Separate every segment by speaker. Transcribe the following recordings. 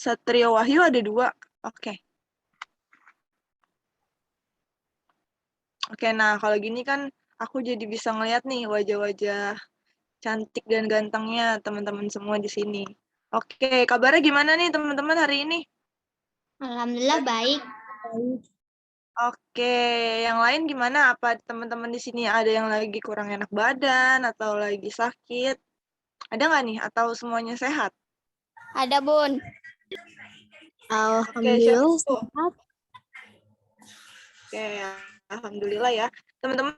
Speaker 1: Satrio Wahyu ada 2. Oke. Oke, nah kalau gini kan aku jadi bisa ngeliat nih wajah-wajah cantik dan gantengnya teman-teman semua di sini. Oke, kabarnya gimana nih teman-teman hari ini?
Speaker 2: Alhamdulillah baik.
Speaker 1: Oke, yang lain gimana? Apa teman-teman di sini ada yang lagi kurang enak badan atau lagi sakit? Ada nggak nih? Atau semuanya sehat?
Speaker 2: Ada, Bun.
Speaker 1: Alhamdulillah sehat. Oke, alhamdulillah ya. Teman-teman,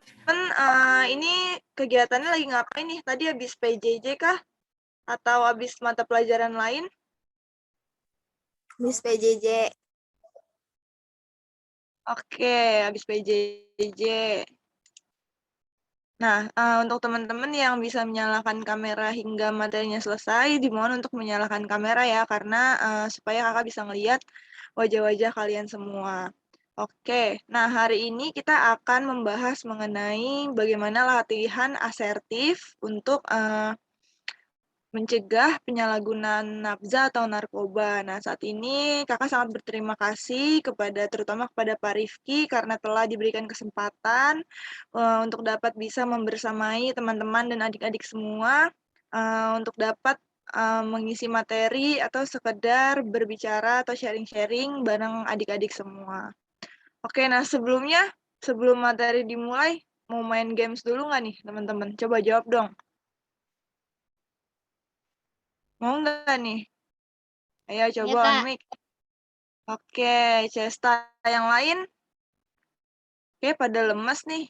Speaker 1: ini kegiatannya lagi ngapain nih? Tadi habis PJJ kah? Atau habis mata pelajaran lain?
Speaker 3: Habis PJJ.
Speaker 1: Oke, habis PJJ. Nah, untuk teman-teman yang bisa menyalakan kamera hingga materinya selesai, dimohon untuk menyalakan kamera ya, karena supaya kakak bisa ngelihat wajah-wajah kalian semua. Oke, nah hari ini kita akan membahas mengenai bagaimana latihan asertif untuk mencegah penyalahgunaan nafza atau narkoba. Nah, saat ini kakak sangat berterima kasih terutama kepada Pak Rifki karena telah diberikan kesempatan untuk dapat bisa membersamai teman-teman dan adik-adik semua untuk dapat mengisi materi atau sekedar berbicara atau sharing-sharing bareng adik-adik semua. Oke, nah sebelum materi dimulai, mau main games dulu nggak nih teman-teman? Coba jawab dong. Mau nggak nih? Ayo coba
Speaker 2: Ya,
Speaker 1: on
Speaker 2: Kak.
Speaker 1: mic. Oke, Cesta yang lain? Oke, pada lemes nih.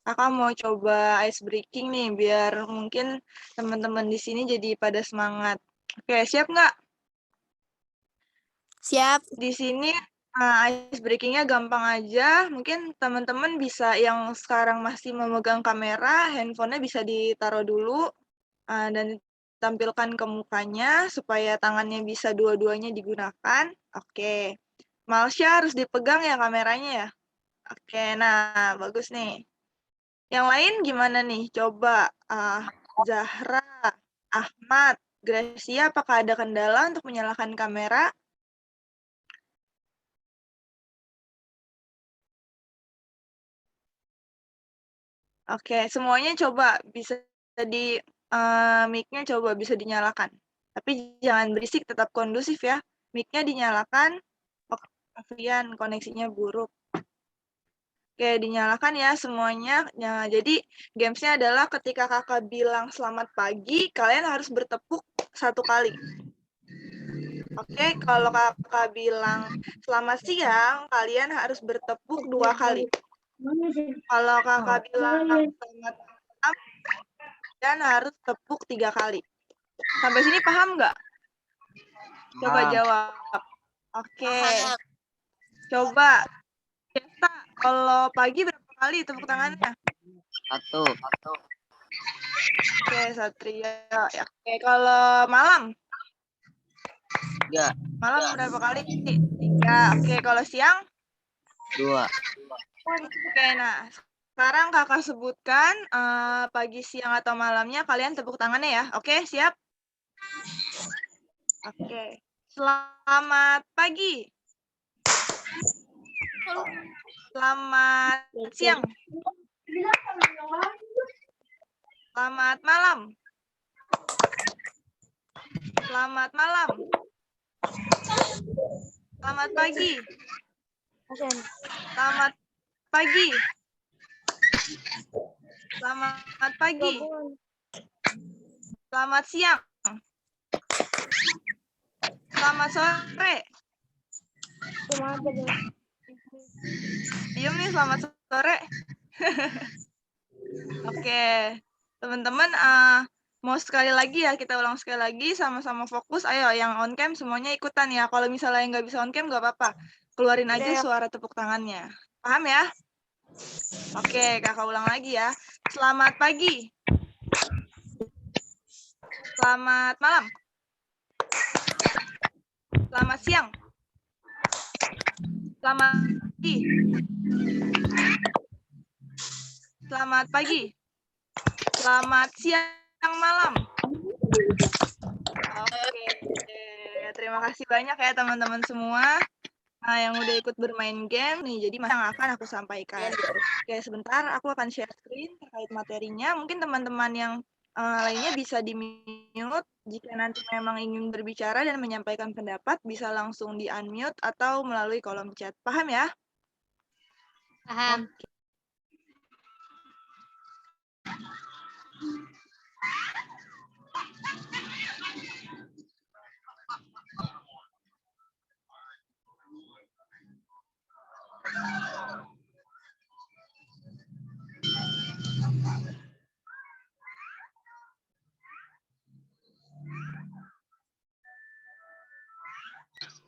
Speaker 1: Kakak mau coba ice breaking nih, biar mungkin teman-teman di sini jadi pada semangat. Oke, siap nggak?
Speaker 3: Siap.
Speaker 1: Di sini ice breakingnya gampang aja. Mungkin teman-teman bisa yang sekarang masih memegang kamera, handphonenya bisa ditaruh dulu dan tampilkan ke mukanya supaya tangannya bisa dua-duanya digunakan. Oke. Malsya harus dipegang ya kameranya ya. Oke, nah bagus nih. Yang lain gimana nih? Coba Zahra, Ahmad, Gracia, apakah ada kendala untuk menyalakan kamera? Oke, semuanya coba bisa di mic-nya coba bisa dinyalakan. Tapi jangan berisik, tetap kondusif ya. Mic-nya dinyalakan. Afrian, koneksinya buruk. Oke, dinyalakan ya semuanya. Nah, jadi gamesnya adalah ketika kakak bilang selamat pagi, kalian harus bertepuk 1 kali. Oke, kalau kakak bilang selamat siang, kalian harus bertepuk 2 kali. Kalau kakak bilang selamat malam, kalian harus tepuk 3 kali. Sampai sini paham nggak? Coba jawab. Oke. Coba. Cesta, kalau pagi berapa kali tepuk tangannya?
Speaker 4: 1.
Speaker 1: Oke, Satria. Oke, kalau malam?
Speaker 4: 3.
Speaker 1: Malam berapa kali? 3. Oke, kalau siang?
Speaker 4: 2.
Speaker 1: Oke, nah sekarang kakak sebutkan pagi, siang, atau malamnya kalian tepuk tangannya ya. Oke, siap? Oke. Selamat pagi. Selamat siang. Selamat malam. Selamat malam. Selamat pagi. Selamat pagi. Selamat pagi. Selamat siang. Selamat sore. Diam nih, selamat sore. Oke, teman-teman mau sekali lagi ya, kita ulang sekali lagi, sama-sama fokus. Ayo, yang on cam semuanya ikutan ya. Kalau misalnya nggak bisa on cam nggak apa-apa. Keluarin aja suara tepuk tangannya. Paham ya? Oke, kakak ulang lagi ya. Selamat pagi. Selamat malam. Selamat siang. Selamat pagi. Selamat pagi. Selamat siang malam. Oke, terima kasih banyak ya teman-teman semua yang udah ikut bermain game nih. Jadi yang akan aku sampaikan. Oke, sebentar aku akan share screen terkait materinya. Mungkin teman-teman yang lainnya bisa di-mute. Jika nanti memang ingin berbicara dan menyampaikan pendapat, bisa langsung di-unmute atau melalui kolom chat. Paham ya?
Speaker 2: Paham.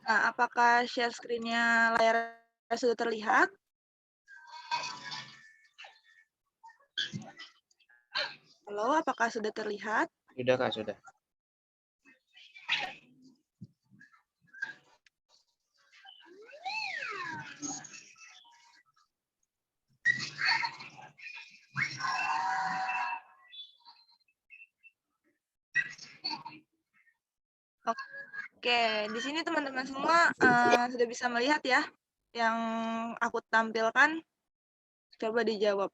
Speaker 1: Nah, apakah share screen-nya layarnya sudah terlihat? Halo, apakah sudah terlihat?
Speaker 3: Sudah, Kak, sudah.
Speaker 1: Oke, di sini teman-teman semua sudah bisa melihat ya yang aku tampilkan. Coba dijawab.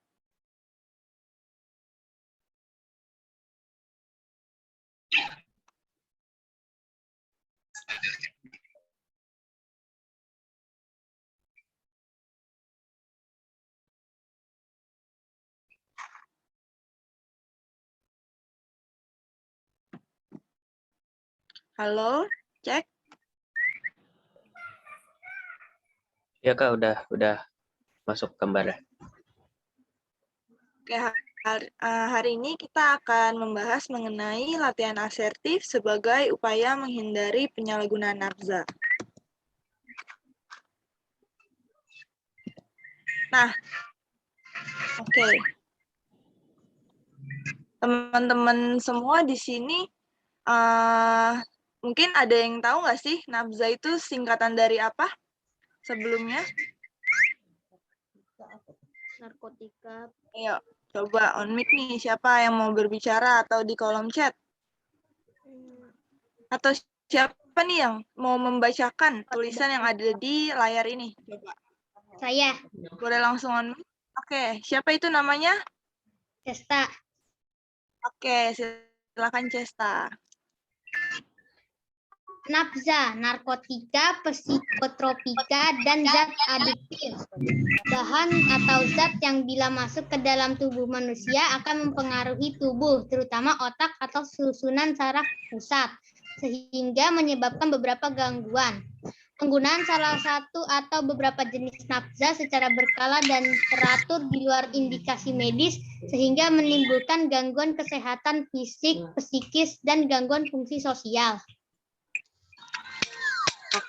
Speaker 1: Halo, cek.
Speaker 3: Ya, Kak, udah masuk gambarnya.
Speaker 1: Oke, hari ini kita akan membahas mengenai latihan asertif sebagai upaya menghindari penyalahgunaan nafza. Nah, oke. Teman-teman semua di sini mungkin ada yang tahu nggak sih nafza itu singkatan dari apa sebelumnya?
Speaker 2: Narkotika.
Speaker 1: Ayo, coba on mic nih, siapa yang mau berbicara atau di kolom chat? Atau siapa nih yang mau membacakan tulisan yang ada di layar ini? Coba.
Speaker 2: Saya,
Speaker 1: Boleh langsung on mic? Oke, siapa itu namanya?
Speaker 2: Cesta.
Speaker 1: Oke, silakan Cesta.
Speaker 2: Nafza, narkotika, psikotropika, dan zat adiktif. Bahan atau zat yang bila masuk ke dalam tubuh manusia akan mempengaruhi tubuh, terutama otak atau susunan saraf pusat, sehingga menyebabkan beberapa gangguan. Penggunaan salah satu atau beberapa jenis nafza secara berkala dan teratur di luar indikasi medis, sehingga menimbulkan gangguan kesehatan fisik, psikis, dan gangguan fungsi sosial.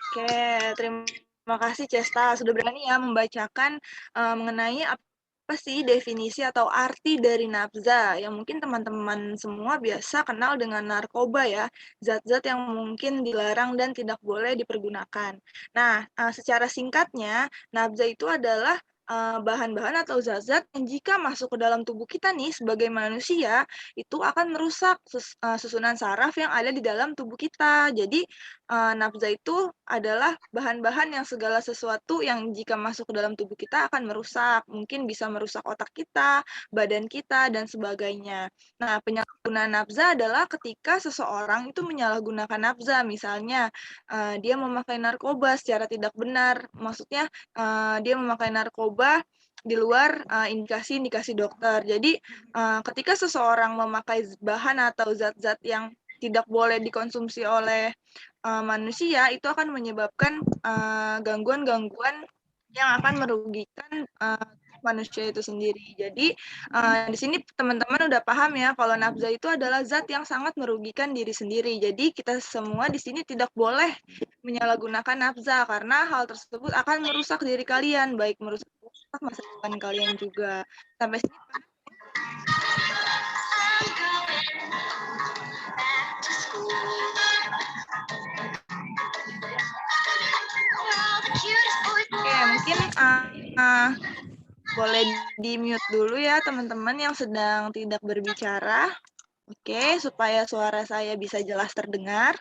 Speaker 1: Oke, terima kasih Cesta sudah berani ya membacakan mengenai apa sih definisi atau arti dari nafza yang mungkin teman-teman semua biasa kenal dengan narkoba ya, zat-zat yang mungkin dilarang dan tidak boleh dipergunakan. Nah, secara singkatnya, nafza itu adalah bahan-bahan atau zat-zat yang jika masuk ke dalam tubuh kita nih sebagai manusia, itu akan merusak susunan saraf yang ada di dalam tubuh kita. Jadi, nafza itu adalah bahan-bahan yang segala sesuatu yang jika masuk ke dalam tubuh kita akan merusak, mungkin bisa merusak otak kita, badan kita, dan sebagainya. Nah, penyalahgunaan nafza adalah ketika seseorang itu menyalahgunakan nafza, misalnya dia memakai narkoba secara tidak benar, maksudnya dia memakai narkoba di luar indikasi-indikasi dokter. Jadi, ketika seseorang memakai bahan atau zat-zat yang tidak boleh dikonsumsi oleh manusia, itu akan menyebabkan gangguan-gangguan yang akan merugikan manusia itu sendiri. Jadi di sini teman-teman udah paham ya kalau nafza itu adalah zat yang sangat merugikan diri sendiri. Jadi kita semua di sini tidak boleh menyalahgunakan nafza karena hal tersebut akan merusak diri kalian, baik merusak masa depan kalian juga. Sampai sini oke, mungkin boleh di-mute dulu ya teman-teman yang sedang tidak berbicara. Oke, supaya suara saya bisa jelas terdengar.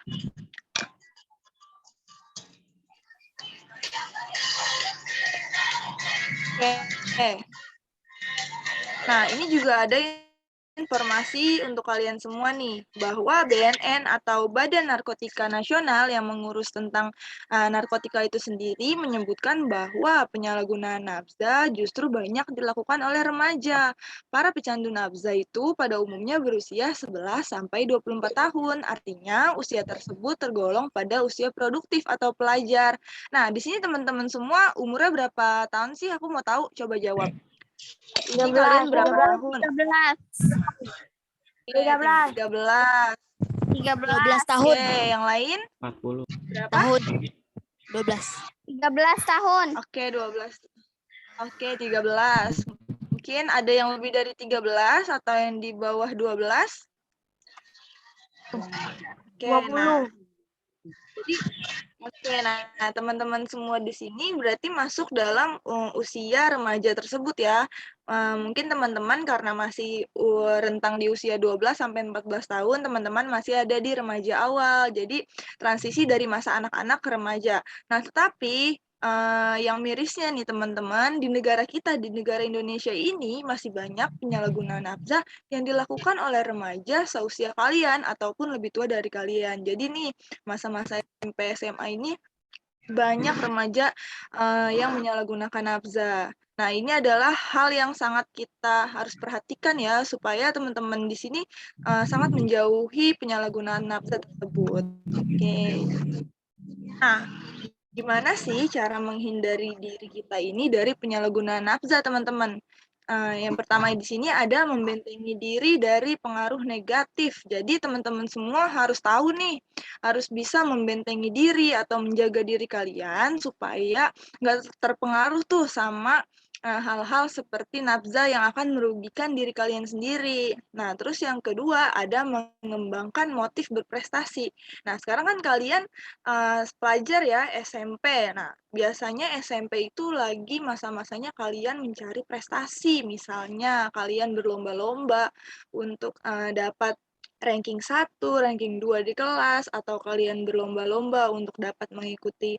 Speaker 1: Oke. Nah, ini juga ada informasi untuk kalian semua nih, bahwa BNN atau Badan Narkotika Nasional yang mengurus tentang narkotika itu sendiri menyebutkan bahwa penyalahgunaan nafza justru banyak dilakukan oleh remaja. Para pecandu nafza itu pada umumnya berusia 11 sampai 24 tahun, artinya usia tersebut tergolong pada usia produktif atau pelajar. Nah, di sini teman-teman semua umurnya berapa tahun sih? Aku mau tahu, coba jawab. Ini kalian berapa tahun?
Speaker 5: 13.
Speaker 1: 13.
Speaker 5: 12
Speaker 1: Oke, yang lain
Speaker 3: 40.
Speaker 1: berapa?
Speaker 5: tahun. 12. 13 tahun.
Speaker 1: Oke, 12. Oke, 13. Mungkin ada yang lebih dari 13 atau yang di bawah 12? Oke,
Speaker 5: 20.
Speaker 1: nah. Jadi, oke, nah teman-teman semua di sini berarti masuk dalam usia remaja tersebut ya. Mungkin teman-teman karena masih rentang di usia 12 sampai 14 tahun, teman-teman masih ada di remaja awal. Jadi transisi dari masa anak-anak ke remaja. Nah, tetapi yang mirisnya nih teman-teman, di negara kita, di negara Indonesia ini masih banyak penyalahgunaan nafza yang dilakukan oleh remaja seusia kalian ataupun lebih tua dari kalian. Jadi nih, masa-masa SMP SMA ini banyak remaja yang menyalahgunakan nafza. Nah, ini adalah hal yang sangat kita harus perhatikan ya, supaya teman-teman di sini sangat menjauhi penyalahgunaan nafza tersebut. Oke. Nah, gimana sih cara menghindari diri kita ini dari penyalahgunaan nafza, teman-teman? Yang pertama di sini ada membentengi diri dari pengaruh negatif. Jadi teman-teman semua harus tahu nih, harus bisa membentengi diri atau menjaga diri kalian supaya nggak terpengaruh tuh sama hal-hal seperti nafza yang akan merugikan diri kalian sendiri. Nah, terus yang kedua ada mengembangkan motif berprestasi. Nah, sekarang kan kalian pelajar ya SMP. Nah, biasanya SMP itu lagi masa-masanya kalian mencari prestasi. Misalnya kalian berlomba-lomba untuk dapat ranking 1, ranking 2 di kelas, atau kalian berlomba-lomba untuk dapat mengikuti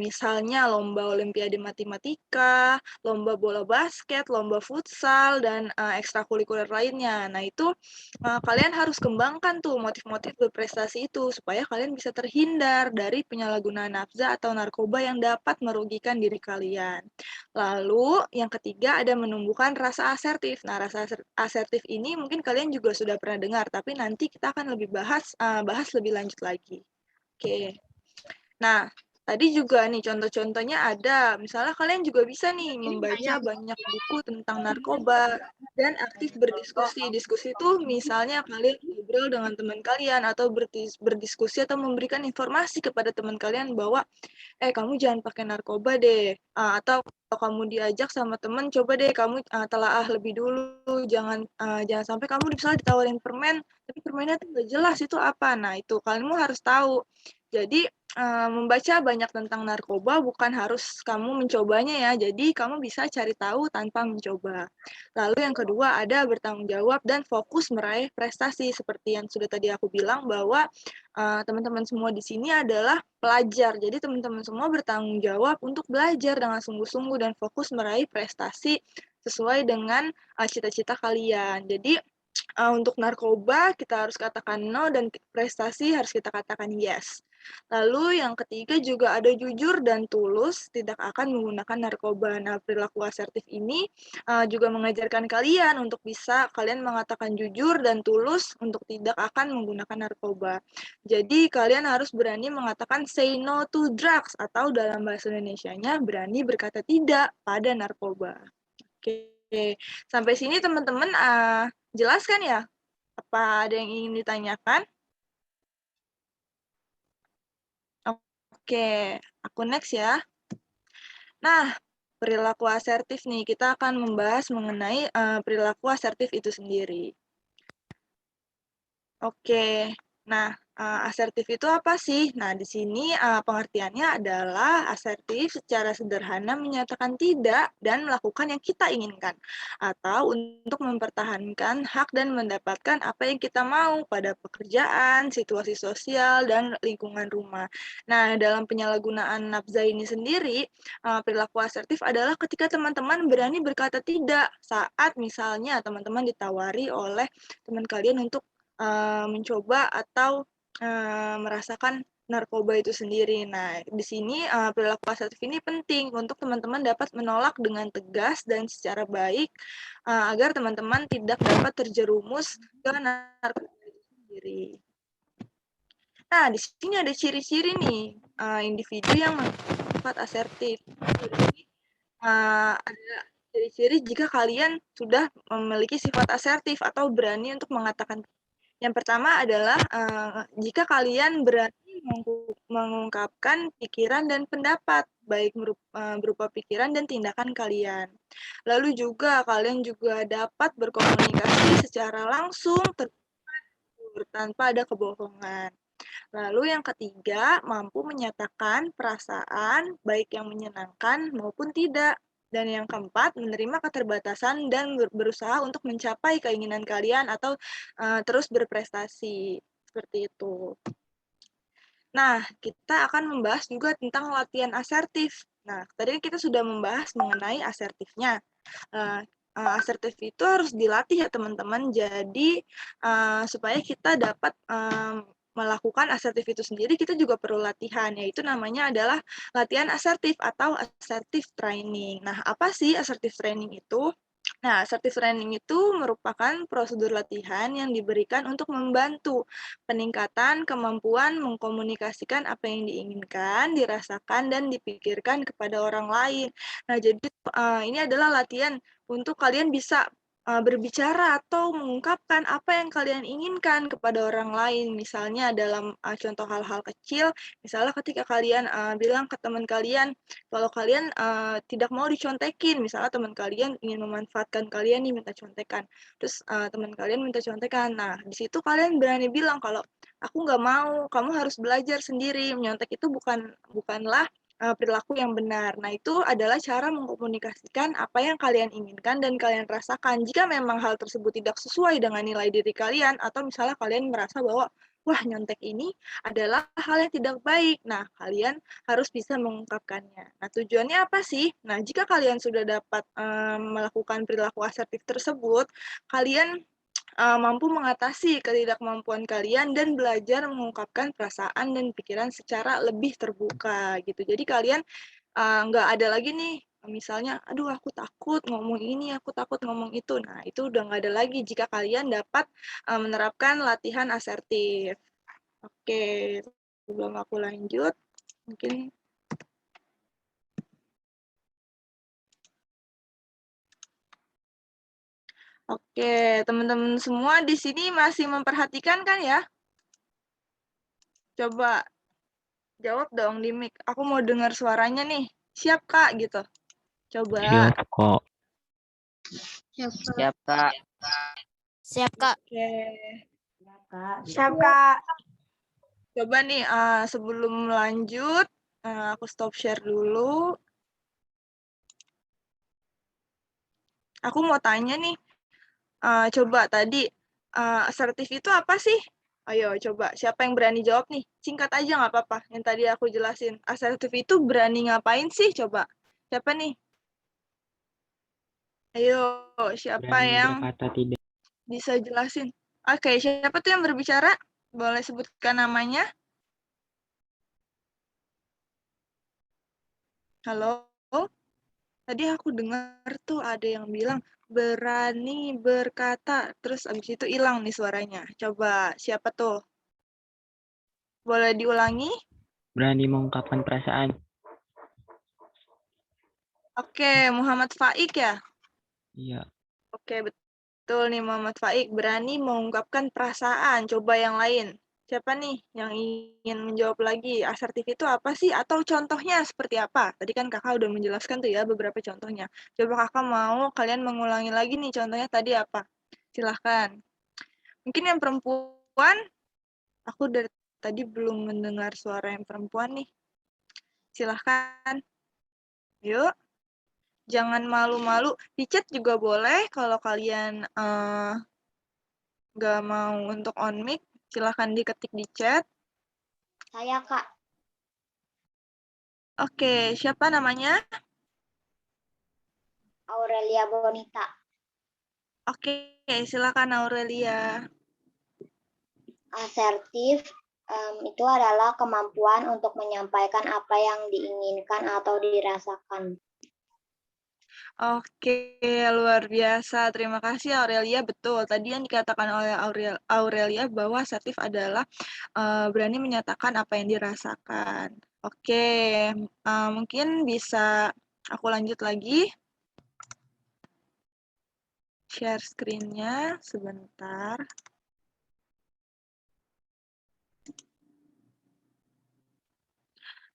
Speaker 1: misalnya lomba olimpiade matematika, lomba bola basket, lomba futsal, dan ekstrakurikuler lainnya. Nah, itu kalian harus kembangkan tuh motif-motif berprestasi itu supaya kalian bisa terhindar dari penyalahgunaan nafza atau narkoba yang dapat merugikan diri kalian. Lalu yang ketiga ada menumbuhkan rasa asertif. Nah, rasa asertif ini mungkin kalian juga sudah pernah dengar, tapi nanti kita akan lebih bahas lebih lanjut lagi. Oke. Nah, tadi juga nih contoh-contohnya ada. Misalnya kalian juga bisa nih membaca banyak buku tentang narkoba dan aktif berdiskusi. Diskusi itu misalnya kalian ngobrol dengan teman kalian atau berdiskusi atau memberikan informasi kepada teman kalian bahwa kamu jangan pakai narkoba deh. Atau kalau kamu diajak sama teman, coba deh kamu telaah lebih dulu. Jangan sampai kamu misalnya ditawarin permen, tapi permennya tuh nggak jelas itu apa. Nah, itu kalian harus tahu. Jadi membaca banyak tentang narkoba bukan harus kamu mencobanya ya. Jadi kamu bisa cari tahu tanpa mencoba. Lalu yang kedua ada bertanggung jawab dan fokus meraih prestasi. Seperti yang sudah tadi aku bilang bahwa teman-teman semua di sini adalah pelajar. Jadi teman-teman semua bertanggung jawab untuk belajar dengan sungguh-sungguh dan fokus meraih prestasi sesuai dengan cita-cita kalian. Jadi untuk narkoba kita harus katakan no dan prestasi harus kita katakan yes. Lalu yang ketiga juga ada jujur dan tulus, tidak akan menggunakan narkoba. Nah, perilaku asertif ini juga mengajarkan kalian untuk bisa kalian mengatakan jujur dan tulus untuk tidak akan menggunakan narkoba. Jadi kalian harus berani mengatakan say no to drugs atau dalam bahasa Indonesianya berani berkata tidak pada narkoba. Oke, sampai sini teman-teman jelas kan ya? Apa ada yang ingin ditanyakan? Oke, aku next ya. Nah, perilaku asertif nih, kita akan membahas mengenai perilaku asertif itu sendiri. Oke, nah Asertif itu apa sih? Nah, di sini pengertiannya adalah asertif secara sederhana menyatakan tidak dan melakukan yang kita inginkan, atau untuk mempertahankan hak dan mendapatkan apa yang kita mau pada pekerjaan, situasi sosial, dan lingkungan rumah. Nah, dalam penyalahgunaan nafza ini sendiri, perilaku asertif adalah ketika teman-teman berani berkata tidak saat misalnya teman-teman ditawari oleh teman kalian untuk mencoba atau merasakan narkoba itu sendiri. Nah, di sini perilaku asertif ini penting untuk teman-teman dapat menolak dengan tegas dan secara baik agar teman-teman tidak dapat terjerumus ke narkoba itu sendiri. Nah, di sini ada ciri-ciri nih individu yang bersifat asertif. Ada ciri-ciri jika kalian sudah memiliki sifat asertif atau berani untuk mengatakan. Yang pertama adalah jika kalian berani mengungkapkan pikiran dan pendapat, baik berupa pikiran dan tindakan kalian. Lalu juga kalian juga dapat berkomunikasi secara langsung tanpa ada kebohongan. Lalu yang ketiga, mampu menyatakan perasaan baik yang menyenangkan maupun tidak. Dan yang keempat, menerima keterbatasan dan berusaha untuk mencapai keinginan kalian atau terus berprestasi. Seperti itu. Nah, kita akan membahas juga tentang latihan asertif. Nah, tadi kita sudah membahas mengenai asertifnya. Asertif itu harus dilatih ya teman-teman. Jadi, supaya kita dapat melakukan asertif itu sendiri, kita juga perlu latihan, yaitu namanya adalah latihan asertif atau assertive training. Nah, apa sih assertive training itu? Nah, assertive training itu merupakan prosedur latihan yang diberikan untuk membantu peningkatan kemampuan mengkomunikasikan apa yang diinginkan, dirasakan, dan dipikirkan kepada orang lain. Nah, jadi ini adalah latihan untuk kalian bisa berbicara atau mengungkapkan apa yang kalian inginkan kepada orang lain. Misalnya dalam contoh hal-hal kecil, misalnya ketika kalian bilang ke teman kalian, kalau kalian tidak mau dicontekin, misalnya teman kalian ingin memanfaatkan kalian nih minta contekan, terus teman kalian minta contekan. Nah, di situ kalian berani bilang kalau aku nggak mau, kamu harus belajar sendiri. Menyontek itu bukanlah perilaku yang benar. Nah, itu adalah cara mengkomunikasikan apa yang kalian inginkan dan kalian rasakan. Jika memang hal tersebut tidak sesuai dengan nilai diri kalian, atau misalnya kalian merasa bahwa, wah, nyontek ini adalah hal yang tidak baik. Nah, kalian harus bisa mengungkapkannya. Nah, tujuannya apa sih? Nah, jika kalian sudah dapat melakukan perilaku asertif tersebut, kalian mampu mengatasi ketidakmampuan kalian dan belajar mengungkapkan perasaan dan pikiran secara lebih terbuka gitu. Jadi kalian nggak ada lagi nih, misalnya, aduh aku takut ngomong ini, aku takut ngomong itu. Nah, itu udah nggak ada lagi jika kalian dapat menerapkan latihan asertif. Oke, sebelum aku lanjut, mungkin oke, teman-teman semua di sini masih memperhatikan kan ya? Coba jawab dong di mic. Aku mau dengar suaranya nih. Siap, Kak, gitu. Coba.
Speaker 6: Siap kok.
Speaker 4: Siap, Kak.
Speaker 5: Siap, Kak.
Speaker 1: Oke.
Speaker 5: Siap, Kak.
Speaker 1: Coba nih, sebelum lanjut, aku stop share dulu. Aku mau tanya nih, coba tadi, asertif itu apa sih? Ayo coba, siapa yang berani jawab nih? Singkat aja nggak apa-apa, yang tadi aku jelasin. Asertif itu berani ngapain sih? Coba, siapa nih? Ayo, siapa
Speaker 6: Berani
Speaker 1: yang
Speaker 6: berkata tidak.
Speaker 1: bisa jelasin? Oke, siapa tuh yang berbicara? Boleh sebutkan namanya? Halo? Tadi aku dengar tuh ada yang bilang berani berkata, terus abis itu hilang nih suaranya. Coba, siapa tuh? Boleh diulangi?
Speaker 6: Berani mengungkapkan perasaan.
Speaker 1: Oke, Muhammad Faik ya?
Speaker 6: Iya.
Speaker 1: Oke, betul nih Muhammad Faik. Berani mengungkapkan perasaan. Coba yang lain. Siapa nih yang ingin menjawab lagi? Asertif itu apa sih? Atau contohnya seperti apa? Tadi kan kakak udah menjelaskan tuh ya beberapa contohnya. Coba kakak mau kalian mengulangi lagi nih contohnya tadi apa? Silahkan. Mungkin yang perempuan, aku dari tadi belum mendengar suara yang perempuan nih. Silahkan. Yuk. Jangan malu-malu. Di chat juga boleh kalau kalian nggak mau untuk on mic. Silahkan diketik di chat.
Speaker 2: Saya, Kak.
Speaker 1: Oke, siapa namanya?
Speaker 2: Aurelia Bonita.
Speaker 1: Oke, silakan Aurelia.
Speaker 2: Asertif itu adalah kemampuan untuk menyampaikan apa yang diinginkan atau dirasakan.
Speaker 1: Oke, luar biasa. Terima kasih Aurelia. Betul, tadi yang dikatakan oleh Aurelia bahwa asertif adalah berani menyatakan apa yang dirasakan. Oke, mungkin bisa aku lanjut lagi. Share screen-nya sebentar.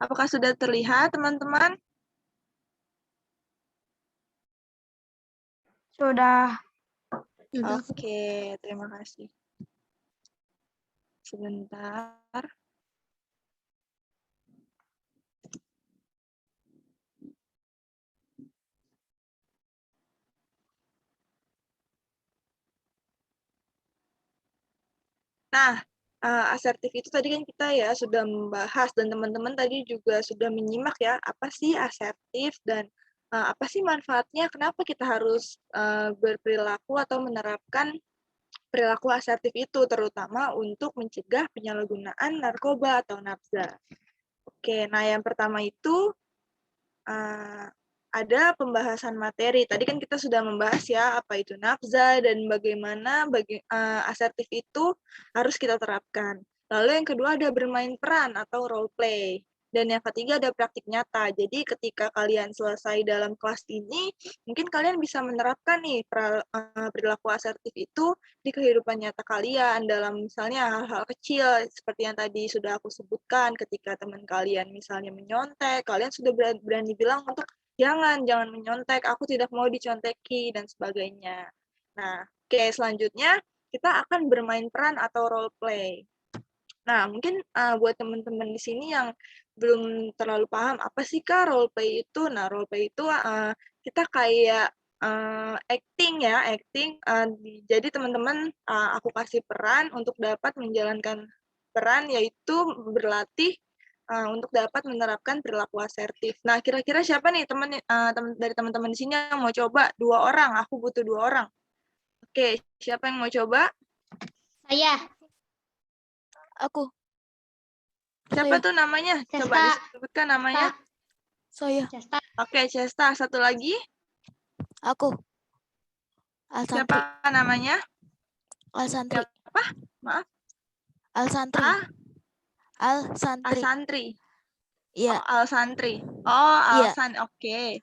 Speaker 1: Apakah sudah terlihat, teman-teman?
Speaker 5: Sudah.
Speaker 1: Oke, terima kasih. Sebentar. Nah, asertif itu tadi kan kita ya sudah membahas dan teman-teman tadi juga sudah menyimak ya, apa sih asertif dan apa sih manfaatnya, kenapa kita harus berperilaku atau menerapkan perilaku asertif itu, terutama untuk mencegah penyalahgunaan narkoba atau nafza. Oke, nah yang pertama itu ada pembahasan materi. Tadi kan kita sudah membahas ya apa itu nafza dan bagaimana asertif itu harus kita terapkan. Lalu yang kedua ada bermain peran atau role play. Dan yang ketiga ada praktik nyata. Jadi ketika kalian selesai dalam kelas ini, mungkin kalian bisa menerapkan nih perilaku asertif itu di kehidupan nyata kalian dalam misalnya hal-hal kecil seperti yang tadi sudah aku sebutkan, ketika teman kalian misalnya menyontek, kalian sudah berani bilang untuk jangan menyontek, aku tidak mau diconteki dan sebagainya. Nah, oke, selanjutnya kita akan bermain peran atau role play. Nah, mungkin buat teman-teman di sini yang belum terlalu paham apa sih Kak role play itu. Nah, role play itu kita kayak acting ya, acting. Jadi teman-teman aku kasih peran untuk dapat menjalankan peran, yaitu berlatih untuk dapat menerapkan perilaku asertif. Nah, kira-kira siapa nih dari teman-teman di sini yang mau coba? 2 orang, aku butuh 2 orang. Oke, siapa yang mau coba?
Speaker 2: Saya.
Speaker 5: Aku.
Speaker 1: Siapa tuh namanya? Coba
Speaker 2: Cesta.
Speaker 1: disebutkan namanya.
Speaker 5: Saya.
Speaker 2: Cesta.
Speaker 1: Oke, Cesta. Satu lagi.
Speaker 5: Aku. Alsantri.
Speaker 1: Siapa namanya?
Speaker 5: Alsantri.
Speaker 1: Siapa? Maaf.
Speaker 5: Alsantri. Alsantri.
Speaker 1: Alsantri.
Speaker 5: Iya.
Speaker 1: Oh, Alsantri. Oh,
Speaker 5: Iya.
Speaker 1: Alsan. Oke.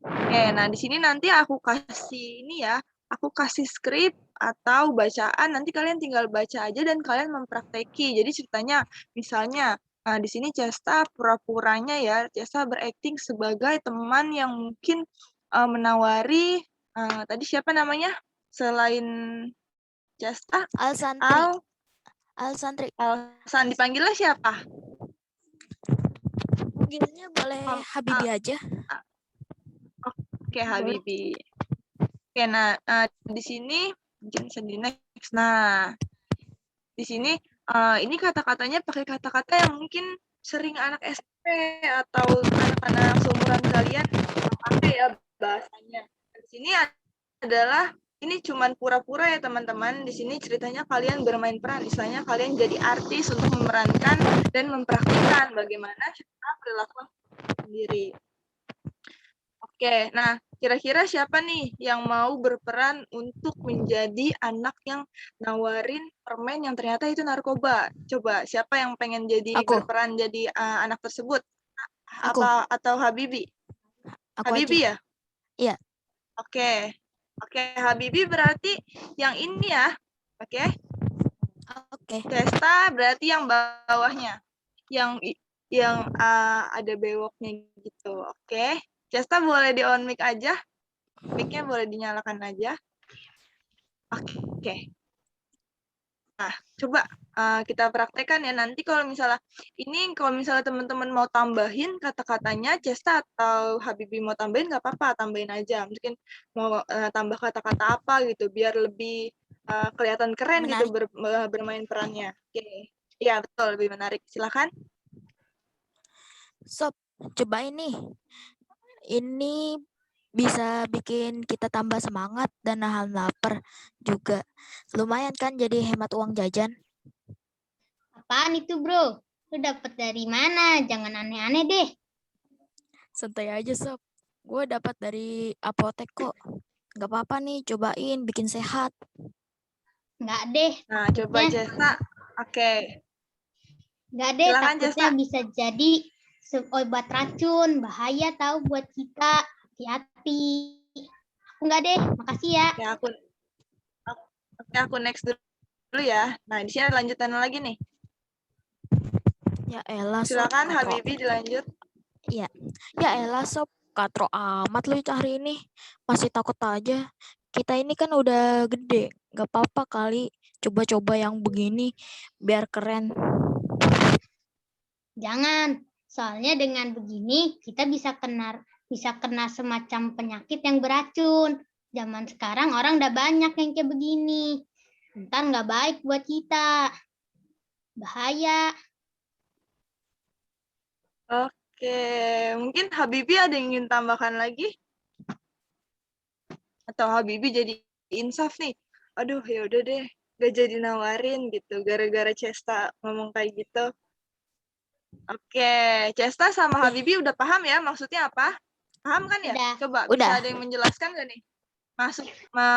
Speaker 1: Oke, nah di sini nanti aku kasih ini ya. Aku kasih skrip atau bacaan, nanti kalian tinggal baca aja dan kalian memprakteki. Jadi ceritanya, misalnya di sini Cesta pura-puranya ya, Cesta berakting sebagai teman yang mungkin menawari, tadi siapa namanya? Selain Cesta?
Speaker 5: Alsantri. Alsantri.
Speaker 1: Alsan, dipanggilnya siapa?
Speaker 5: Panggilnya boleh Habibi aja.
Speaker 1: Oke, Habibi. Oke, nah di sini mungkin bisa di next. Nah, di sini ini kata-katanya pakai kata-kata yang mungkin sering anak SMP atau anak-anak seumuran kalian pakai ya bahasanya. Di sini adalah ini cuman pura-pura ya teman-teman. Di sini ceritanya kalian bermain peran, istilahnya kalian jadi artis untuk memerankan dan mempraktikkan bagaimana cara perilaku sendiri. Oke, nah kira-kira siapa nih yang mau berperan untuk menjadi anak yang nawarin permen yang ternyata itu narkoba? Coba, siapa yang pengen jadi
Speaker 5: Aku.
Speaker 1: berperan jadi anak tersebut?
Speaker 5: Aku.
Speaker 1: Atau Habibi?
Speaker 5: Aku
Speaker 1: Habibi
Speaker 5: aja.
Speaker 1: ya?
Speaker 5: Iya.
Speaker 1: Oke. Oke, Habibi berarti yang ini ya. Oke.
Speaker 5: Oke.
Speaker 1: Cesta berarti yang bawahnya. Yang ada bewoknya gitu. Oke. Cesta boleh di on mic aja. Mic-nya boleh dinyalakan aja. Oke. coba kita praktekkan ya. Nanti kalau misalnya teman-teman mau tambahin kata-katanya, Cesta atau Habibie mau tambahin nggak apa-apa, tambahin aja. Mungkin mau tambah kata-kata apa gitu, biar lebih kelihatan keren gitu bermain perannya. Oke. Iya betul, lebih menarik. Silakan.
Speaker 5: Sob, coba ini. Ini bisa bikin kita tambah semangat dan nahan lapar juga. Lumayan kan jadi hemat uang jajan.
Speaker 2: Apaan itu, bro? Lu dapat dari mana? Jangan aneh-aneh deh.
Speaker 5: Santai aja, Sob. Gue dapat dari apotek kok. Gak apa-apa nih, cobain bikin sehat.
Speaker 2: Nggak deh.
Speaker 1: Nah, coba
Speaker 2: Takutnya,
Speaker 1: Cesta. Oke.
Speaker 2: nggak deh.
Speaker 1: Silakan,
Speaker 2: Takutnya
Speaker 1: Cesta.
Speaker 2: bisa jadi obat racun. Bahaya tahu buat kita. Hati-hati. Aku nggak deh. Makasih ya.
Speaker 1: Aku next dulu ya. Nah, di sini ada lanjutan lagi nih.
Speaker 5: Ya elah, Sob.
Speaker 1: Silakan
Speaker 5: katro.
Speaker 1: Habibie dilanjut.
Speaker 5: Iya. Ya elah, Sob. Katro amat lu hari ini. Masih takut aja. Kita ini kan udah gede. Gak apa-apa kali. Coba-coba yang begini. Biar keren.
Speaker 2: Jangan. Soalnya dengan begini kita bisa kena semacam penyakit yang beracun. Zaman sekarang orang udah banyak yang kayak begini. Ntar nggak baik buat kita. Bahaya.
Speaker 1: Oke, mungkin Habibie ada yang ingin tambahkan lagi? Atau Habibie jadi insaf nih? Aduh, ya udah deh, gak jadi nawarin gitu, gara-gara Cesta ngomong kayak gitu. Oke, Cesta sama Habibie udah paham ya maksudnya apa? Paham kan ya?
Speaker 2: Udah.
Speaker 1: Coba
Speaker 5: Udah.
Speaker 1: bisa ada yang menjelaskan gak nih?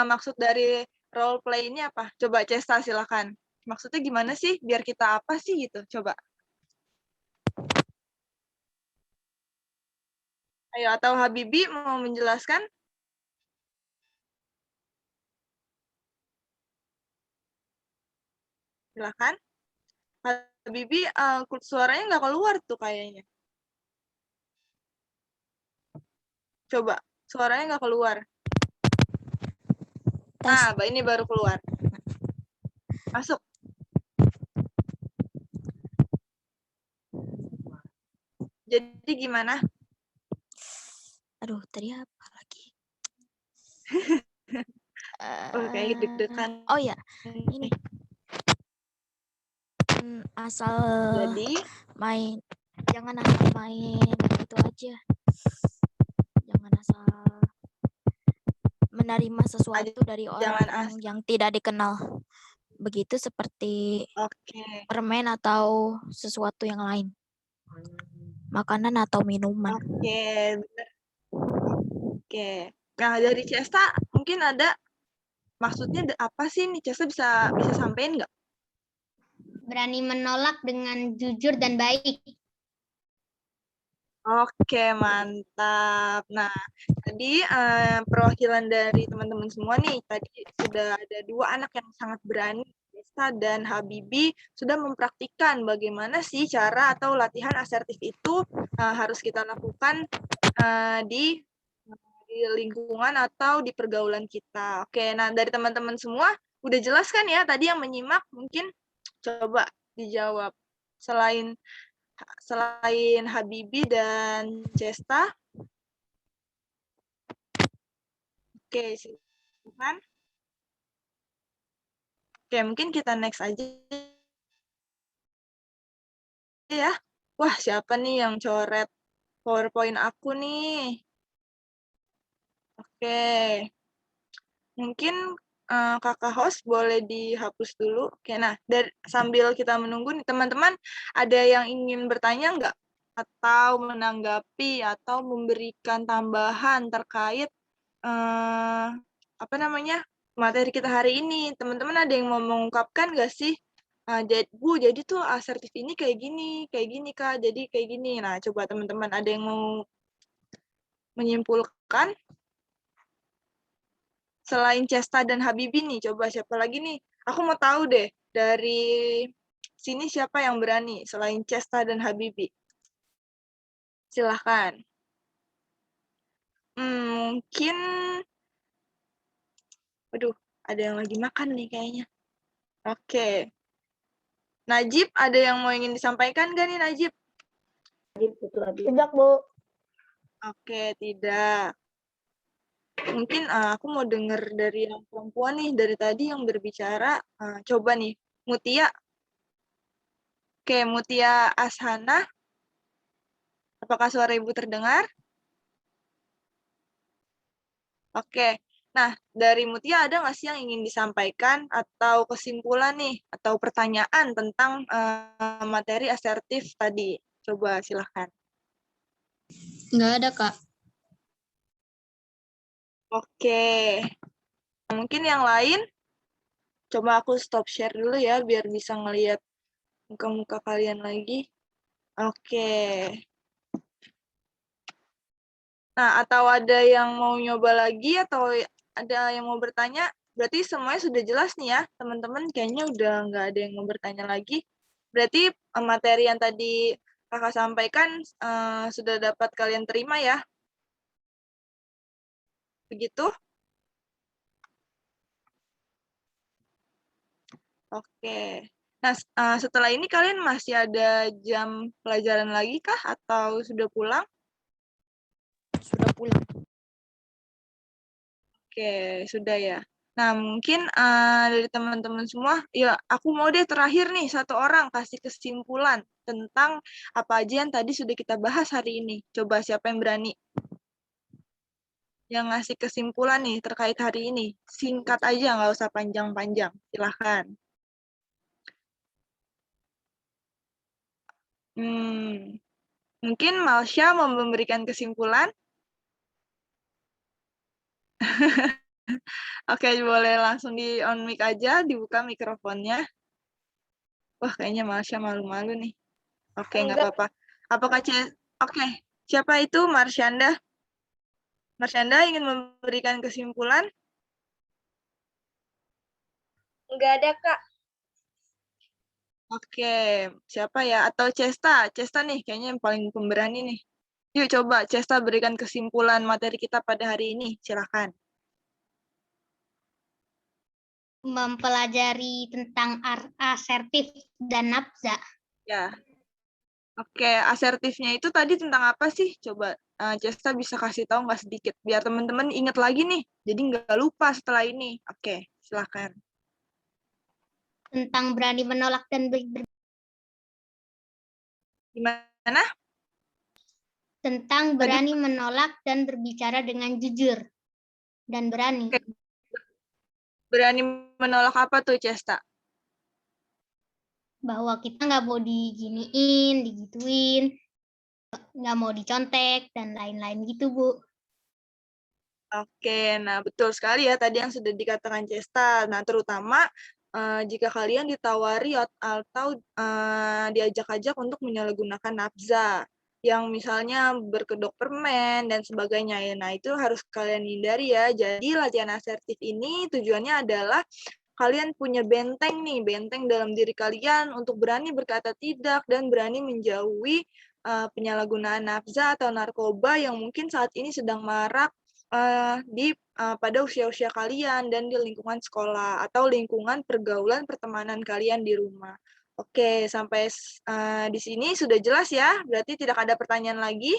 Speaker 1: Maksud dari role play ini apa? Coba Cesta silakan. Maksudnya gimana sih? Biar kita apa sih gitu? Coba. Ayo, atau Habibie mau menjelaskan? Silakan. Habibie, suaranya nggak keluar tuh kayaknya. Coba, suaranya nggak keluar.
Speaker 5: Tes.
Speaker 1: Nah, ini baru keluar. Masuk. Jadi gimana?
Speaker 5: Aduh, tadi apa lagi?
Speaker 1: Kayak deg-degan.
Speaker 5: Oh ya, ini. Asal
Speaker 1: Jadi,
Speaker 5: jangan asal main itu aja. Jangan asal menerima sesuatu dari orang yang tidak dikenal. Begitu seperti permen atau sesuatu yang lain. Makanan atau minuman.
Speaker 1: Oke, benar. Oke. Nah, dari Cesta mungkin ada maksudnya apa sih nih? Cesta bisa sampein nggak?
Speaker 2: Berani menolak dengan jujur dan baik.
Speaker 1: Oke, mantap. Nah, tadi perwakilan dari teman-teman semua nih, tadi sudah ada 2 anak yang sangat berani, Cesta dan Habibie, sudah mempraktikkan bagaimana sih cara atau latihan asertif itu harus kita lakukan di lingkungan atau di pergaulan kita. Oke, nah dari teman-teman semua, udah jelas kan ya tadi yang menyimak? Mungkin coba dijawab. Selain Habibie dan Cesta. Oke, silakan. Oke, mungkin kita next aja ya. Wah, siapa nih yang coret PowerPoint aku nih? Oke. Mungkin kakak host boleh dihapus dulu. Oke, nah sambil kita menunggu nih teman-teman, ada yang ingin bertanya nggak? Atau menanggapi atau memberikan tambahan terkait materi kita hari ini. Teman-teman ada yang mau mengungkapkan nggak sih? Jadi tuh asertif ini kayak gini Kak, jadi kayak gini. Nah, coba teman-teman ada yang mau menyimpulkan? Selain Cesta dan Habibie nih, coba siapa lagi nih? Aku mau tahu deh, dari sini siapa yang berani selain Cesta dan Habibie? Silahkan. Mungkin, waduh, ada yang lagi makan nih kayaknya. Oke. Najib, ada yang mau ingin disampaikan nggak nih Najib?
Speaker 7: Tidak, Bu.
Speaker 1: Oke, tidak. Mungkin aku mau dengar dari yang perempuan nih, dari tadi yang berbicara. Coba nih, Mutia. Oke, Mutia Ashana. Apakah suara Ibu terdengar? Oke. Nah, dari Mutia ada nggak sih yang ingin disampaikan atau kesimpulan nih, atau pertanyaan tentang materi asertif tadi? Coba silahkan.
Speaker 2: Nggak ada, Kak.
Speaker 1: Oke. Mungkin yang lain, coba aku stop share dulu ya, biar bisa ngelihat muka-muka kalian lagi. Oke. Nah, atau ada yang mau nyoba lagi, atau ada yang mau bertanya, berarti semuanya sudah jelas nih ya, teman-teman. Kayaknya udah nggak ada yang mau bertanya lagi. Berarti materi yang tadi kakak sampaikan sudah dapat kalian terima ya? Begitu? Oke. Nah, setelah ini kalian masih ada jam pelajaran lagi kah? Atau sudah pulang?
Speaker 5: Sudah pulang.
Speaker 1: Oke, sudah ya. Nah, mungkin dari teman-teman semua, ya aku mau deh terakhir nih, satu orang kasih kesimpulan tentang apa aja yang tadi sudah kita bahas hari ini. Coba siapa yang berani? Yang ngasih kesimpulan nih terkait hari ini. Singkat aja, nggak usah panjang-panjang. Silahkan. Mungkin Malsya mau memberikan kesimpulan? Oke, boleh langsung di on mic aja, dibuka mikrofonnya. Wah, kayaknya Malsya malu-malu nih. Oke, nggak apa-apa. Apakah Oke, siapa itu Marsyanda? Marsyanda ingin memberikan kesimpulan?
Speaker 7: Enggak ada, Kak.
Speaker 1: Oke, siapa ya? Atau Cesta? Cesta nih, kayaknya yang paling pemberani nih. Yuk coba Cesta berikan kesimpulan materi kita pada hari ini. Silakan.
Speaker 2: Mempelajari tentang asertif dan nafza.
Speaker 1: Ya. Oke, asertifnya itu tadi tentang apa sih? Coba Cesta bisa kasih tahu nggak sedikit, biar teman-teman ingat lagi nih. Jadi nggak lupa setelah ini. Oke, silakan.
Speaker 2: Tentang berani menolak dan
Speaker 1: Gimana?
Speaker 2: tentang berani menolak dan berbicara dengan jujur dan berani.
Speaker 1: Oke. Berani menolak apa tuh, Cesta?
Speaker 2: Bahwa kita nggak mau diginiin, digituin, nggak mau dicontek, dan lain-lain gitu, Bu.
Speaker 1: Oke, nah betul sekali ya tadi yang sudah dikatakan Cesta. Nah, terutama jika kalian ditawari atau diajak-ajak untuk menyalahgunakan nafza, yang misalnya berkedok permen dan sebagainya ya. Nah, itu harus kalian hindari ya. Jadi latihan asertif ini tujuannya adalah kalian punya benteng nih, benteng dalam diri kalian untuk berani berkata tidak dan berani menjauhi penyalahgunaan nafza atau narkoba yang mungkin saat ini sedang marak pada usia-usia kalian dan di lingkungan sekolah atau lingkungan pergaulan pertemanan kalian di rumah. Oke, sampai di sini sudah jelas ya? Berarti tidak ada pertanyaan lagi?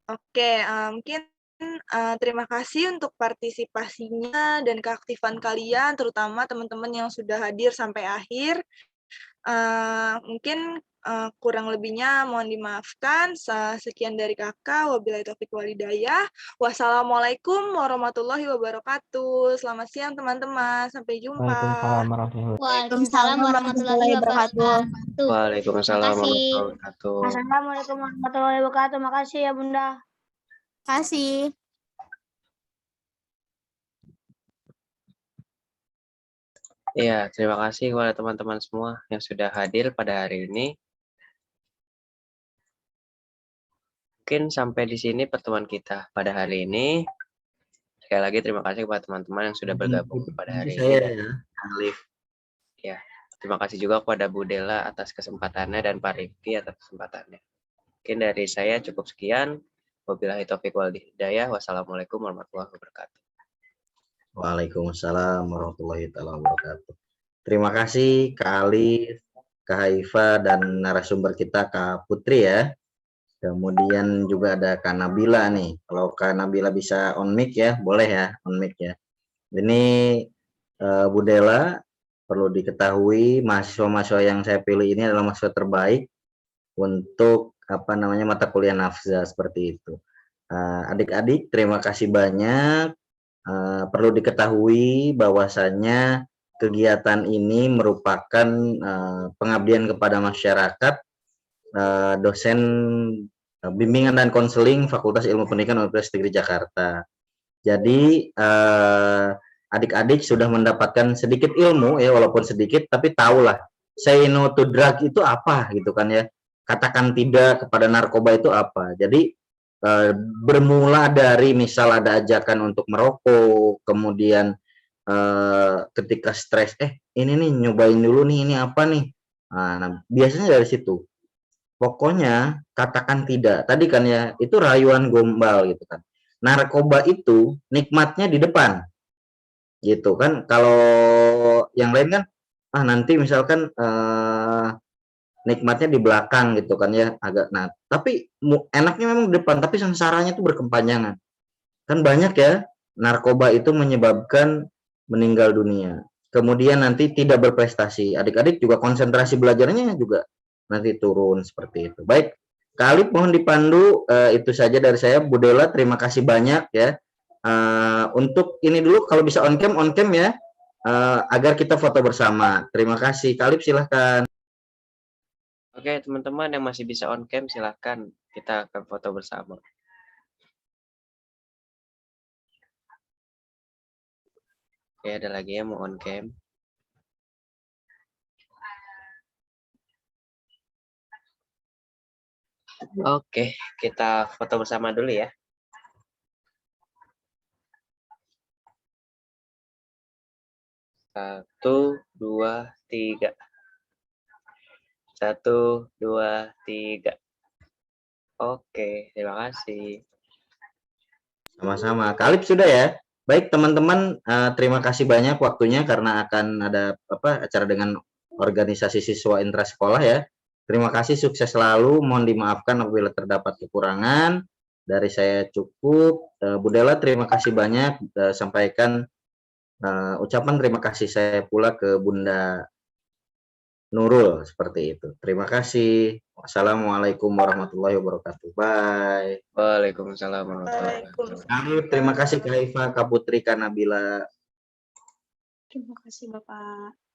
Speaker 1: Oke, mungkin terima kasih untuk partisipasinya dan keaktifan kalian, terutama teman-teman yang sudah hadir sampai akhir. Mungkin kurang lebihnya mohon dimaafkan. Sekian dari kakak. Wabillahi taufiq walhidayah. Wassalamualaikum warahmatullahi wabarakatuh. Selamat siang teman-teman. Sampai jumpa.
Speaker 2: Waalaikumsalam warahmatullahi wabarakatuh.
Speaker 3: Waalaikumsalam
Speaker 2: Makasih.
Speaker 3: warahmatullahi wabarakatuh.
Speaker 7: Assalamualaikum warahmatullahi wabarakatuh. Makasih ya, Bunda.
Speaker 5: Kasih.
Speaker 3: Iya, terima kasih kepada teman-teman semua yang sudah hadir pada hari ini. Mungkin sampai di sini pertemuan kita pada hari ini. Sekali lagi terima kasih kepada teman-teman yang sudah bergabung pada hari ini. Ya, terima kasih juga kepada Bu Dela atas kesempatannya dan Pak Rifki atas kesempatannya. Mungkin dari saya cukup sekian. Wabillahi taufiq wal hidayah. Wassalamualaikum warahmatullahi wabarakatuh.
Speaker 8: Waalaikumsalam warahmatullahi taala wabarakatuh. Terima kasih Kak Alif, Kak Haifa, dan narasumber kita Kak Putri ya. Kemudian juga ada Kak Nabila nih. Kalau Kak Nabila bisa on mic ya, boleh ya on mic ya. Ini Bu Dela, perlu diketahui mahasiswa-mahasiswa yang saya pilih ini adalah mahasiswa terbaik untuk mata kuliah nafza seperti itu. Adik-adik, terima kasih banyak. Perlu diketahui bahwasannya kegiatan ini merupakan pengabdian kepada masyarakat, dosen bimbingan dan konseling Fakultas Ilmu Pendidikan Universitas Negeri Jakarta. Jadi adik-adik sudah mendapatkan sedikit ilmu ya, walaupun sedikit, tapi tahulah say no to drug itu apa gitu kan ya. Katakan tidak kepada narkoba itu apa. Jadi bermula dari misal ada ajakan untuk merokok, kemudian ketika stres, ini nih nyobain dulu nih, ini apa nih. Nah, biasanya dari situ. Pokoknya katakan tidak. Tadi kan ya, itu rayuan gombal gitu kan. Narkoba itu nikmatnya di depan. Gitu kan. Kalau yang lain kan nanti misalkan nikmatnya di belakang gitu kan ya, agak. Nah, tapi enaknya memang di depan, tapi sengsaranya itu berkepanjangan. Kan banyak ya, narkoba itu menyebabkan meninggal dunia. Kemudian nanti tidak berprestasi. Adik-adik juga konsentrasi belajarnya juga nanti turun seperti itu. Baik, Kak Alif mohon dipandu, itu saja dari saya. Bu Dela, terima kasih banyak ya. Untuk ini dulu kalau bisa on cam ya, agar kita foto bersama. Terima kasih. Kak Alif silahkan.
Speaker 3: Oke, teman-teman yang masih bisa on cam silahkan, kita akan foto bersama. Oke, ada lagi yang mau on cam. Oke, kita foto bersama dulu ya. Satu, dua, tiga. 1, 2, 3. Oke, terima kasih.
Speaker 8: Sama-sama. Kak Alif sudah ya. Baik teman-teman, terima kasih banyak waktunya karena akan ada acara dengan organisasi siswa intrasekolah ya. Terima kasih, sukses selalu. Mohon dimaafkan apabila terdapat kekurangan. Dari saya cukup. Bu Dela, terima kasih banyak. Sampaikan ucapan terima kasih saya pula ke Bunda Nurul seperti itu. Terima kasih. Wassalamualaikum warahmatullahi wabarakatuh. Bye.
Speaker 3: Waalaikumsalam warahmatullahi wabarakatuh.
Speaker 8: Terima kasih Kak Haifa, Kak Putri, Kak Nabila.
Speaker 1: Terima kasih Bapak.